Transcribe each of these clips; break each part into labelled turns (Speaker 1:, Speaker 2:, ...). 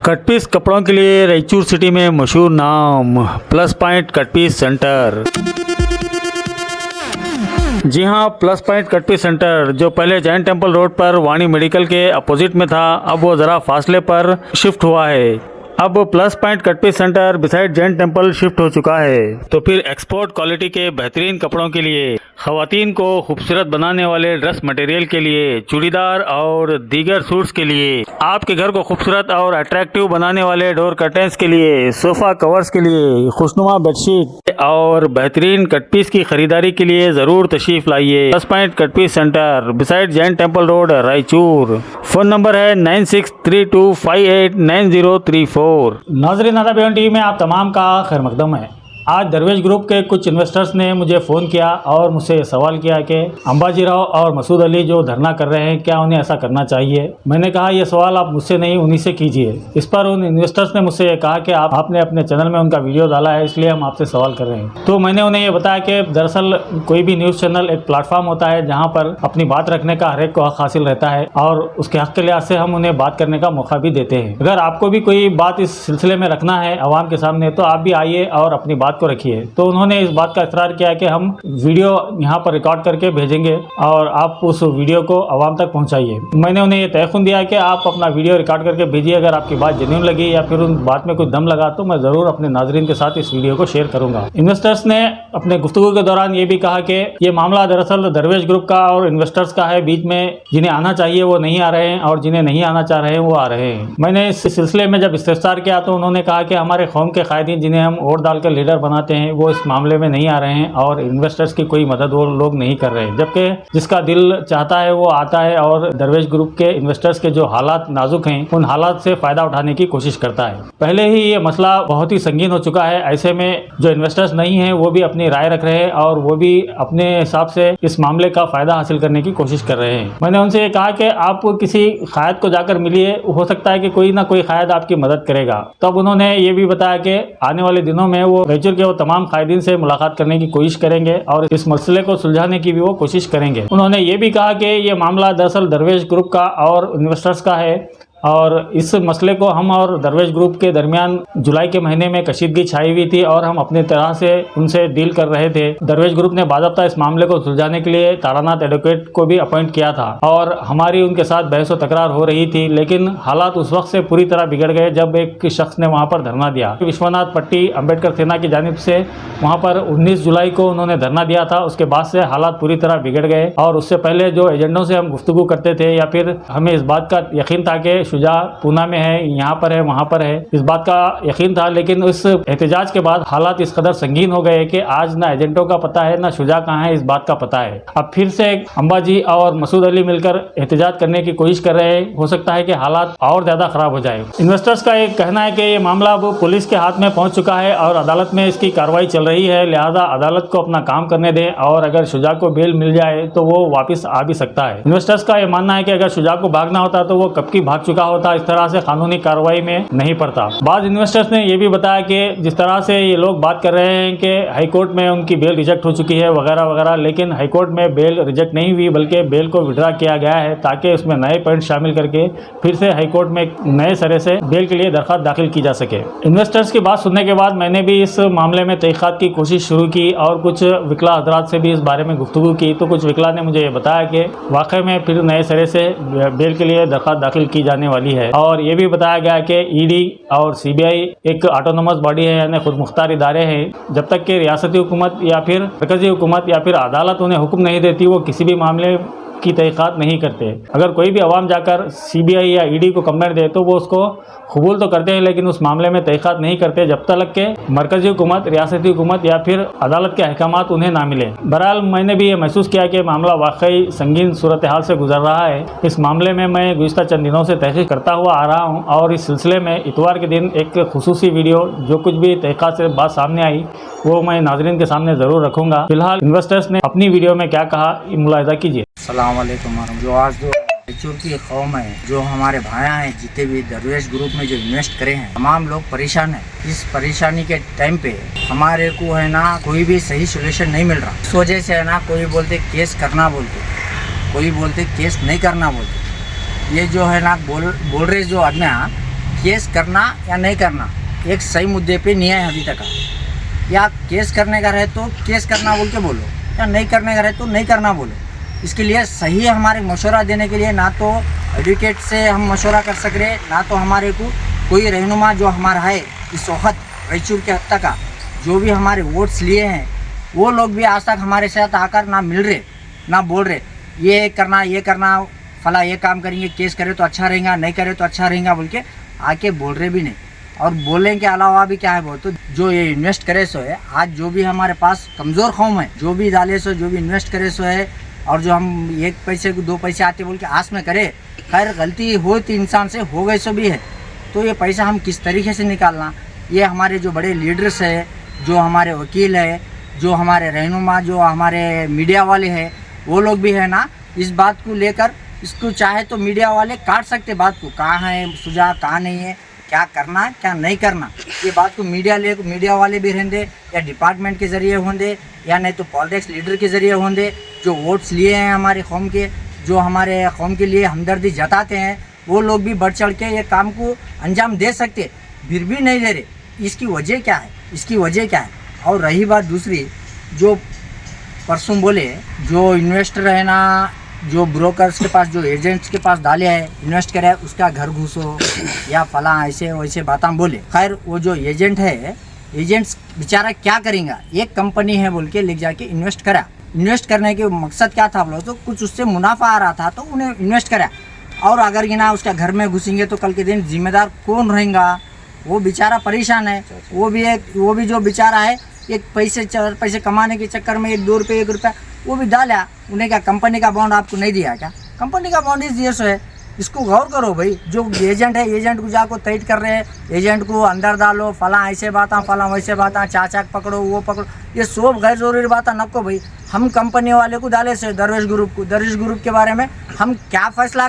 Speaker 1: Cut piece कपड़ों के लिए रायचूर सिटी में मशहूर नाम plus point cut piece centre. जी हाँ, plus point cut piece centre जो पहले जैन टेम्पल रोड पर वाणी मेडिकल के अपोजिट में था, अब वो ज़रा फासले पर शिफ्ट हुआ है। अब plus point cut piece centre beside Jain temple shift हो चुका है। तो फिर एक्सपोर्ट क्वालिटी के बेहतरीन कपड़ों के लिए, खवातीन को खूबसूरत बनाने वाले ड्रेस मटेरियल के लिए, चूड़ीदार और दीगर सूट्स के लिए, आपके घर को खूबसूरत और अट्रैक्टिव बनाने वाले डोर कर्टेंस के लिए, सोफा कवर्स के लिए, खुशनुमा बेडशीट और बेहतरीन कट पीस की खरीदारी के लिए जरूर तशरीफ लाइए। Plus point cut piece centre beside Jain temple road Raichur. Phone number है 9632589034। नाज़रीन, नादा बेगम टीवी में आप तमाम का खैर मकदम है। आज दरवेश ग्रुप के कुछ इन्वेस्टर्स ने मुझे फ़ोन किया और मुझसे ये सवाल किया कि अंबाजी राव और मसूद अली जो धरना कर रहे हैं, क्या उन्हें ऐसा करना चाहिए। मैंने कहा ये सवाल आप मुझसे नहीं, उन्हीं से कीजिए। इस पर उन इन्वेस्टर्स ने मुझसे ये कहा कि आपने अपने चैनल में उनका वीडियो डाला है, इसलिए हम आपसे सवाल कर रहे हैं। तो मैंने उन्हें ये बताया कि दरअसल कोई भी न्यूज़ चैनल एक प्लेटफॉर्म होता है जहाँ पर अपनी बात रखने का हर एक को हक हासिल रहता है और उसके हक के लिहाज से हम उन्हें बात करने का मौका भी देते हैं। अगर आपको भी कोई बात इस सिलसिले में रखना है आवाम के सामने, तो आप भी आइए और अपनी बात को रखिए। तो उन्होंने इस बात का इकरार किया कि हम वीडियो यहाँ पर रिकॉर्ड करके भेजेंगे और आप उस वीडियो को आवाम तक पहुँचाइए। मैंने उन्हें ये तयखुन दिया कि आप अपना वीडियो रिकॉर्ड करके भेजिए। अगर आपकी बात जेन्युइन लगी या फिर उन बात में कुछ दम लगा तो मैं ज़रूर अपने नाजरीन के साथ इस वीडियो को शेयर करूँगा। इन्वेस्टर्स ने अपने गुफ्तगू के दौरान ये भी कहा कि ये मामला दरअसल दरवेश ग्रुप का और इन्वेस्टर्स का है। बीच में जिन्हें आना चाहिए वो नहीं आ रहे हैं और जिन्हें नहीं आना चाह रहे हैं वो आ रहे हैं। मैंने इस सिलसिले में जब इस्तेफसार किया तो उन्होंने कहा कि हमारे कौम के कायदीन जिन्हें हम वोट डालकर लीडर बनाते हैं वो इस मामले में नहीं आ रहे हैं और इन्वेस्टर्स की कोई मदद वो लोग नहीं कर रहे हैं। जबकि जिसका दिल चाहता है वो आता है और दरवेश ग्रुप के इन्वेस्टर्स के जो हालात नाजुक हैं उन हालात से फ़ायदा उठाने की कोशिश करता है। पहले ही ये मसला बहुत ही संगीन हो चुका है। ऐसे में जो इन्वेस्टर्स नहीं हैं वो भी अपनी राय रख रहे हैं और वो भी अपने हिसाब से इस मामले का फ़ायदा हासिल करने की कोशिश कर रहे हैं। मैंने उनसे ये कहा कि आप किसी कायद को जाकर मिलिए, हो सकता है कि कोई ना कोई कायद आपकी मदद करेगा। तब उन्होंने ये भी बताया कि आने वाले दिनों में वो रायचूर के वो तमाम कायदीन से मुलाकात करने की कोशिश करेंगे और इस मसले को सुलझाने की भी वो कोशिश करेंगे। उन्होंने ये भी कहा कि ये मामला दरअसल दरवेश ग्रुप का और इन्वेस्टर्स का है और इस मसले को हम और दरवेश ग्रुप के दरमियान जुलाई के महीने में कशीदगी छाई हुई थी और हम अपनी तरह से उनसे डील कर रहे थे। दरवेश ग्रुप ने बाज़ाब्ता इस मामले को सुलझाने के लिए तारानाथ एडवोकेट को भी अपॉइंट किया था और हमारी उनके साथ बहस व तकरार हो रही थी, लेकिन हालात उस वक्त से पूरी तरह बिगड़ गए जब एक शख्स ने वहाँ पर धरना दिया। विश्वनाथ पट्टी अम्बेडकर सेना की जानिब से वहाँ पर 19 जुलाई को उन्होंने धरना दिया था। उसके बाद से हालात पूरी तरह बिगड़ गए और उससे पहले जो एजेंडों से हम गुफ्तगू करते थे या फिर हमें इस बात का यकीन था कि शुजा पूना में है, यहाँ पर है, वहाँ पर है, इस बात का यकीन था, लेकिन इस एहतजाज के बाद हालात इस कदर संगीन हो गए कि आज ना एजेंटों का पता है ना शुजा कहाँ है इस बात का पता है। अब फिर से अंबाजी और मसूद अली मिलकर एहतजाज करने की कोशिश कर रहे हैं। हो सकता है कि हालात और ज़्यादा ख़राब हो जाए। इन्वेस्टर्स का एक कहना है कि ये मामला अब पुलिस के हाथ में पहुँच चुका है और अदालत में इसकी कार्रवाई चल रही है, लिहाजा अदालत को अपना काम करने दें और अगर शुजा को बेल मिल जाए तो वो वापस आ भी सकता है। इन्वेस्टर्स का ये मानना है कि अगर शुजा को भागना होता तो वो कब की भाग चुका होता, इस तरह से कानूनी कार्रवाई में नहीं पड़ता। बाद इन्वेस्टर्स ने यह भी बताया कि जिस तरह से ये लोग बात कर रहे हैं कि हाईकोर्ट में उनकी बेल रिजेक्ट हो चुकी है वगैरह वगैरह, लेकिन हाईकोर्ट में बेल रिजेक्ट नहीं हुई बल्कि बेल को विड्रा किया गया है ताकि उसमें नए पॉइंट शामिल करके फिर से हाईकोर्ट में नए सिरे से बेल के लिए दरख्वास्त दाखिल की जा सके। इन्वेस्टर्स की बात सुनने के बाद मैंने भी इस मामले में तहकीकात की कोशिश शुरू की और कुछ विकला हजरात से भी इस बारे में गुफ्तगू की। तो कुछ विकला ने मुझे ये बताया कि वाकई में फिर नए सिरे से बेल के लिए दरख्वास्त दाखिल की जाने वाली है और ये भी बताया गया कि ईडी और सीबीआई एक ऑटोनोमस बॉडी है, यानी खुद मुख्तार इदारे हैं। जब तक कि रियासती हुकूमत या फिर मरकजी हुकूमत या फिर अदालत उन्हें हुक्म नहीं देती वो किसी भी मामले की तहकीकात नहीं करते। अगर कोई भी अवाम जाकर सीबीआई या ईडी को कंप्लेंट दे तो वो उसको कबूल तो करते हैं लेकिन उस मामले में तहकीकात नहीं करते जब तक के मरकजी हुकूमत, रियासती हुकूमत या फिर अदालत के अहकामात उन्हें ना मिले। बहरहाल मैंने भी ये महसूस किया कि मामला वाकई संगीन सूरत हाल से गुजर रहा है। इस मामले में मैं गुज़िश्ता चंद दिनों से तहकीक करता हुआ आ रहा हूँ और इस सिलसिले में इतवार के दिन एक खुसूसी वीडियो जो कुछ भी तहकीकात से बात सामने आई वो मैं नाज़रीन के सामने ज़रूर रखूँगा। फिलहाल इन्वेस्टर्स ने अपनी वीडियो में क्या कहा मुलाहिज़ा कीजिए।
Speaker 2: अस्सलाम वालेकुम। जो आज जो रायचूर की कौम है, जो हमारे भाइयाँ हैं, जितने भी दरवेश ग्रुप में जो इन्वेस्ट करे हैं, तमाम लोग परेशान हैं। इस परेशानी के टाइम पे हमारे को है ना कोई भी सही सोल्यूशन नहीं मिल रहा। इस वजह से है ना कोई बोलते केस करना बोलते, कोई बोलते केस नहीं करना बोलते। ये जो है ना बोल रहे जो आदमी केस करना या नहीं करना एक सही मुद्दे पे नहीं है अभी तक। या केस करने का रहे तो केस करना बोल के बोलो, या नहीं करने का रहे तो नहीं करना बोलो। इसके लिए सही हमारे मशवरा देने के लिए ना तो एडवोकेट से हम मशवरा कर सक रहे, ना तो हमारे को कोई रहनुमा जो हमारा है इस वक्त रायचूर के हद तक का जो भी हमारे वोट्स लिए हैं वो लोग भी आज तक हमारे साथ आकर ना मिल रहे ना बोल रहे ये करना फला ये काम करेंगे, केस करे तो अच्छा रहेगा, नहीं करे तो अच्छा रहेगा बोल के आके बोल रहे भी नहीं। और बोलने के अलावा भी क्या है बोल तो जो ये इन्वेस्ट करे सो है, आज जो भी हमारे पास कमज़ोर कौम है जो भी डाले सो जो भी इन्वेस्ट करे सो है, और जो हम 1 पैसे को 2 पैसे आते बोल के आस में करे, खैर गलती हो तो इंसान से हो गई सो भी है। तो ये पैसा हम किस तरीके से निकालना, ये हमारे जो बड़े लीडर्स है, जो हमारे वकील है, जो हमारे रहनुमा, जो हमारे मीडिया वाले हैं, वो लोग भी है ना इस बात को लेकर इसको चाहे तो मीडिया वाले काट सकते बात को, कहाँ है सुझाव कहाँ नहीं है, क्या करना क्या नहीं करना, ये बात को मीडिया वाले भी रहेंगे या डिपार्टमेंट के ज़रिए होंगे या नहीं तो पॉलिटिक्स लीडर के ज़रिए होंगे जो वोट्स लिए हैं हमारे कौम के, जो हमारे कौम के लिए हमदर्दी जताते हैं, वो लोग भी बढ़ चढ़ के ये काम को अंजाम दे सकते, फिर भी नहीं दे रहे। इसकी वजह क्या है, इसकी वजह क्या है? और रही बात दूसरी, जो परसों बोले जो इन्वेस्टर है ना, जो ब्रोकर्स के पास जो एजेंट्स के पास डाले है इन्वेस्ट करे उसका घर घुसो या फला ऐसे वैसे बातें बोले। खैर वो जो एजेंट है, एजेंट्स बेचारा क्या करेंगे, एक कंपनी है बोल के ले जाके इन्वेस्ट करा, इन्वेस्ट करने के मकसद क्या था बोलो तो कुछ उससे मुनाफा आ रहा था तो उन्हें इन्वेस्ट करा। और अगर ये ना उसका घर में घुसेंगे तो कल के दिन जिम्मेदार कौन रहेगा, वो बेचारा परेशान है। वो भी जो बेचारा है 1 पैसे 4 पैसे कमाने के चक्कर में 1-2 रुपये 1 रुपया वो भी डाला, उन्हें क्या कंपनी का बॉन्ड आपको नहीं दिया क्या? कंपनी का बॉन्ड इस दिए सो है, इसको गौर करो भाई। जो एजेंट है एजेंट को जाको तैट कर रहे हैं, एजेंट को अंदर डालो, फला ऐसे बात फला वैसे बात, चाचाक पकड़ो वो पकड़ो, ये सब गैर जरूरी बात नको भाई। हम कंपनी वाले को डाले से दरवेश ग्रुप के बारे में हम क्या फैसला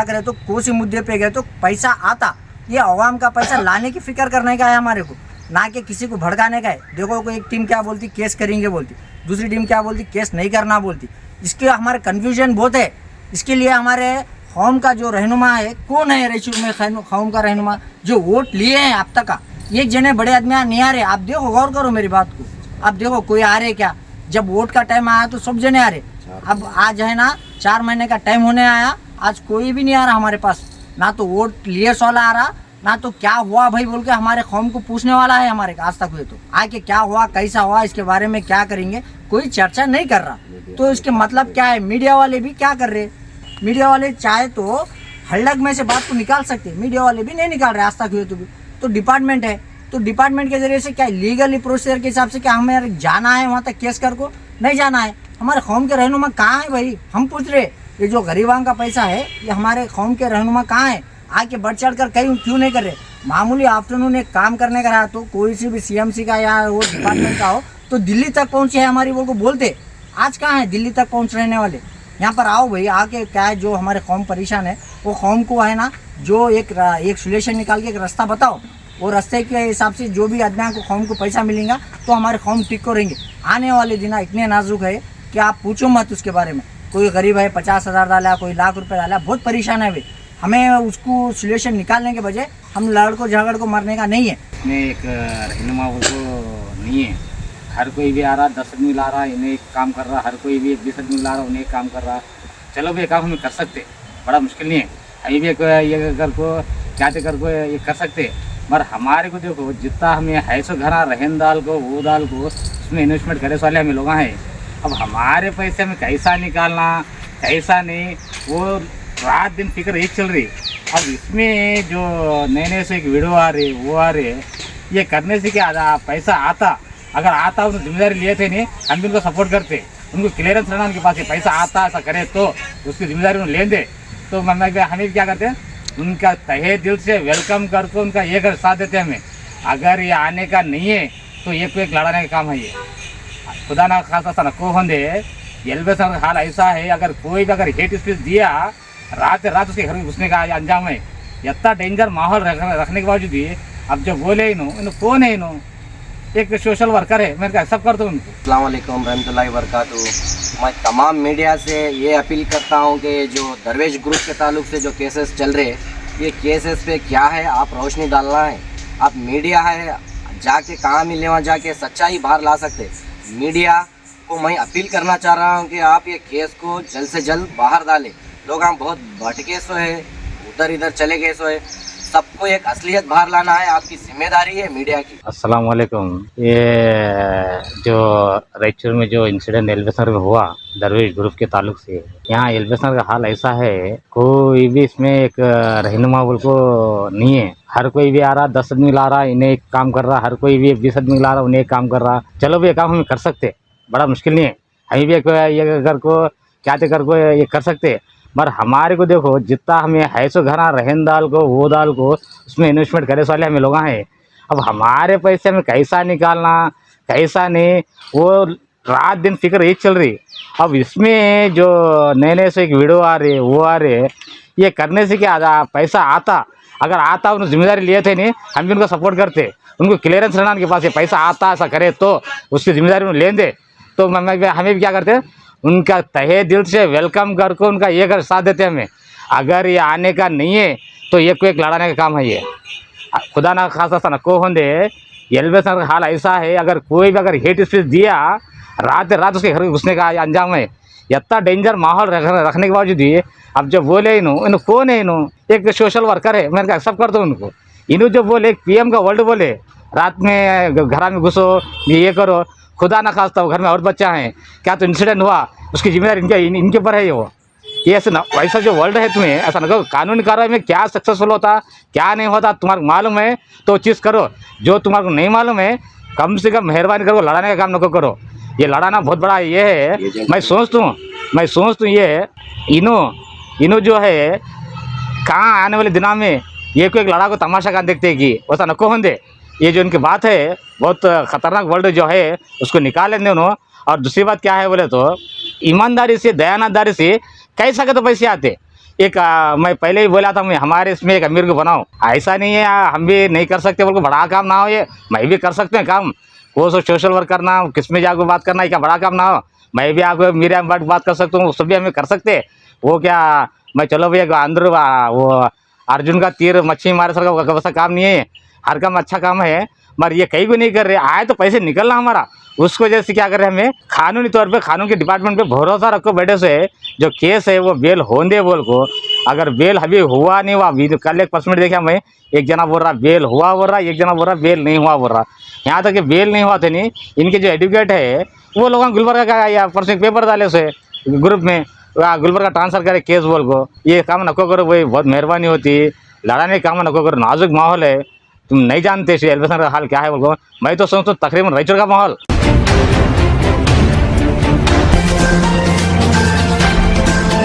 Speaker 2: करें तो कोई मुद्दे पे गए तो पैसा आता, ये अवाम का पैसा लाने की फिक्र करने का है हमारे को, ना कि किसी को भड़काने का है। देखो कोई एक टीम क्या बोलती केस करेंगे बोलती, दूसरी टीम क्या बोलती केस नहीं करना बोलती। इसके हमारे कन्फ्यूजन बहुत है। इसके लिए हमारे कौम का जो रहनुमा है, कौन है रायचूर में कौम का रहनुमा जो वोट लिए हैं अब तक का, एक जने बड़े आदमी नहीं आ रहे। आप देखो, गौर करो मेरी बात को, आप देखो कोई आ रहे क्या? जब वोट का टाइम आया तो सब जने आ रहे। अब आज है ना 4 महीने का टाइम होने आया, आज कोई भी नहीं आ रहा हमारे पास, ना तो वोट लिए वाला आ रहा, ना तो क्या हुआ भाई बोल के हमारे कौम को पूछने वाला है हमारे आज तक हुए तो आके क्या हुआ कैसा हुआ इसके बारे में क्या करेंगे कोई चर्चा नहीं कर रहा। तो इसके मतलब क्या है? मीडिया वाले भी क्या कर रहे? मीडिया वाले चाहे तो हल्लक में से बात को निकाल सकते, मीडिया वाले भी नहीं निकाल रहे आज तक हुए तो डिपार्टमेंट है, तो डिपार्टमेंट के जरिए से क्या लीगली प्रोसीजर के हिसाब से क्या हमें जाना है वहाँ तक केस कर को? नहीं जाना है। हमारे कौम के रहनुमा कहाँ है भाई? हम पूछ रहे, ये जो गरीबां का पैसा है ये हमारे कौम के रहनुमा कहाँ है? आके बढ़ चढ़ कर कहीं क्यों नहीं कर रहे? मामूली आफ्टरनून एक काम करने का रहा तो कोई सी भी सीएमसी का या वो डिपार्टमेंट का हो तो दिल्ली तक पहुँचे है हमारी वो को बोलते। आज कहाँ है दिल्ली तक पहुँच रहने वाले? यहाँ पर आओ भाई, आके क्या है जो हमारे कौम परेशान है वो कौम को है ना जो एक सोल्यूशन निकाल के एक रास्ता बताओ, वो रास्ते के हिसाब से जो भी आदमी को कौम को पैसा मिलेगा तो हमारे कौम टिक को रहेंगे। आने वाले दिन इतने नाजुक है कि आप पूछो मत उसके बारे में। कोई गरीब है 50,000 डाला, कोई लाख रुपए डाला, बहुत परेशान है भाई। हमें उसको सोल्यूशन निकालने के बजाय हम लड़को झगड़ को मरने का नहीं है।
Speaker 3: इसमें एक रहनुमा वो तो नहीं है, हर कोई भी आ रहा 10 आदमी ला रहा इन्हें एक काम कर रहा, हर कोई भी 20 आदमी ला रहा उन्हें एक काम कर रहा। चलो भाई काम हम कर सकते, बड़ा मुश्किल नहीं है, अभी भी ये कर को क्या कर को ये कर सकते। मगर हमारे को देखो जितना हमें है सो घरा रहन दाल को वो दाल को उसमें इन्वेस्टमेंट करे वाले हमें लोग हैं। अब हमारे पैसे में कैसा निकालना कैसा नहीं वो रात दिन फिक्र एक चल रही। अब इसमें जो नए से एक वीडियो आ रही वो आ रही है, ये करने से क्या पैसा आता, अगर आता उन्होंने जिम्मेदारी लिए थे नहीं, हम भी उनको सपोर्ट करते, उनको क्लियरेंस रहना उनके पास पैसा आता ऐसा करे तो उसकी जिम्मेदारी उन्हें ले दे। तो हमें क्या करते हैं उनका तहे दिल से वेलकम करके उनका ये कर साथ देते हैं हमें। अगर ये आने का नहीं है तो ये कोई एक लड़ाने का काम है, ये खुदा ना खासा सा नको होंदे एलबे सर हाल ऐसा है। अगर कोई भी अगर हेट स्पीच दिया रात उसके घर में घुसने का अंजाम है। इतना डेंजर माहौल रखने के बावजूद भी अब जो बोले इन्हों कौन है, इन्हों एक सोशल वर्कर है, मैं सब कर दूँ उनको।
Speaker 4: अस्सलाम वालेकुम रहमतुल्लाहि व बरकातहू। मैं तमाम मीडिया से ये अपील करता हूँ कि जो दरवेश ग्रुप के ताल्लुक से जो केसेस चल रहे ये केसेस पे क्या है, आप रोशनी डालना है। आप मीडिया है, जाके कहाँ मिले वहाँ जाके सच्चाई बाहर ला सकते। मीडिया को मैं अपील करना चाह रहा हूँ कि आप ये केस को जल्द से जल्द बाहर डालें। लोग हम बहुत भटके सो है, उधर इधर चले गए सो है। सबको एक असलियत बाहर लाना है, आपकी जिम्मेदारी है मीडिया की।
Speaker 3: अस्सलाम वालेकुम। ये जो रायचूर में जो इंसिडेंट एल्बेसनगर में हुआ दरवेश ग्रुप के ताल्लुक से, यहाँ एल्बेसनगर का हाल ऐसा है, कोई भी इसमें एक रहनुमा बोल को नहीं है। हर कोई भी आ रहा, 10 आदमी ला रहा, इन्हें एक काम कर रहा, हर कोई भी 20 आदमी ला रहा, उन्हें एक काम कर रहा। चलो भी ये काम हम कर सकते, बड़ा मुश्किल नहीं है। हम भी ये घर को क्या कर को ये कर सकते, पर हमारे को देखो जितना हमें है सो घरा रहन दाल को वो दाल को उसमें इन्वेस्टमेंट करे वाले हमें लोग हैं। अब हमारे पैसे में कैसा निकालना कैसा नहीं, वो रात दिन फिक्र यही चल रही। अब इसमें जो नए नए से एक वीडियो आ रही है वो आ रही है, ये करने से क्या पैसा आता, अगर आता उन्होंने जिम्मेदारी लिए थे नहीं, हम भी उनको सपोर्ट करते। उनको क्लियरेंस रहना उनके पास, ये पैसा आता ऐसा करे तो उसकी जिम्मेदारी उन्हें लें दे। तो हमें भी क्या करते, उनका तहे दिल से वेलकम करके उनका ये कर साथ देते हमें। अगर ये आने का नहीं है तो ये कोई एक लड़ाने का काम है। ये खुदा ना खासा ना को होंदे एल्बेसनगर का हाल ऐसा है, अगर कोई भी अगर हेट स्पीच दिया रात रात उसके घर में घुसने का अंजाम है। इतना डेंजर माहौल रखने के बावजूद भी अब जब बोले इन्हों कौन है, इन्हों एक सोशल वर्कर है, मैंने एक्सेप्ट कर दो उनको। इन्हों जो बोले PM का वर्ड बोले रात में घर में घुसो ये करो, खुदा ना खास्ता घर में और बच्चा हैं क्या तो इंसिडेंट हुआ उसकी जिम्मेदारी इनके ऊपर है। ये ऐसे ना वैसा जो वर्ल्ड है तुम्हें ऐसा ना करो। कानूनी कार्रवाई में क्या सक्सेसफुल होता क्या नहीं होता तुम्हारे मालूम है तो चीज़ करो, जो तुम्हारे को नहीं मालूम है कम से कम मेहरबानी करो, लड़ाने का काम न करो। ये लड़ाना बहुत बड़ा ये है। मैं सोचता हूँ ये इन्हों जो है कहाँ आने वाले दिनों में ये कोई एक लड़ा को तमाशा का देखते कि वैसा नको होंदे। ये जो इनकी बात है बहुत ख़तरनाक वर्ल्ड जो है उसको निकाल लेंगे उन्होंने। और दूसरी बात क्या है बोले तो ईमानदारी से दयानतदारी से कैसा के तो पैसे आते। एक मैं पहले ही बोला था मैं हमारे इसमें एक अमीर को बनाओ, ऐसा नहीं है हम भी नहीं कर सकते बोल को बड़ा काम ना हो। ये मैं भी कर सकते हैं काम, वो सो सोशल वर्क करना किस में जाकर बात करना क्या बड़ा काम ना हो। मैं भी आपको मेरे बात कर सकता हूँ, सब भी हमें कर सकते। वो क्या मैं चलो भैया अंदर वो अर्जुन का तीर मच्छी मारे सर का वैसा काम नहीं है, हर काम अच्छा काम है। मगर ये कहीं को नहीं कर रहे, आए तो पैसे निकलना हमारा, उसको जैसे क्या कर रहे हैं हमें कानूनी तौर पे कानून के डिपार्टमेंट पे भरोसा रखो बैठे से जो केस है वो बेल होंदे बोल को। अगर बेल अभी हुआ नहीं हुआ, कल एक पर्समेंट देखा मैं, एक जना बोल रहा बेल हुआ बोल रहा, एक जना बोल रहा बेल नहीं हुआ बोल रहा। यहाँ तक कि बेल नहीं हुआ थे नहीं, इनके जो एडवोकेट है वो लोग गुलबर्गा का या परसों पेपर डाले उसे ग्रुप में गुलबर्गा ट्रांसफर करे केस बोल को। ये काम नको करो, वही बहुत मेहरबानी होती, लड़ाने का काम नको करो, नाजुक माहौल है, तुम नहीं जानते एल्बेसनगर का हाल क्या है बोल को। मैं तो सोचता हूँ तकरीबन रायचूर का माहौल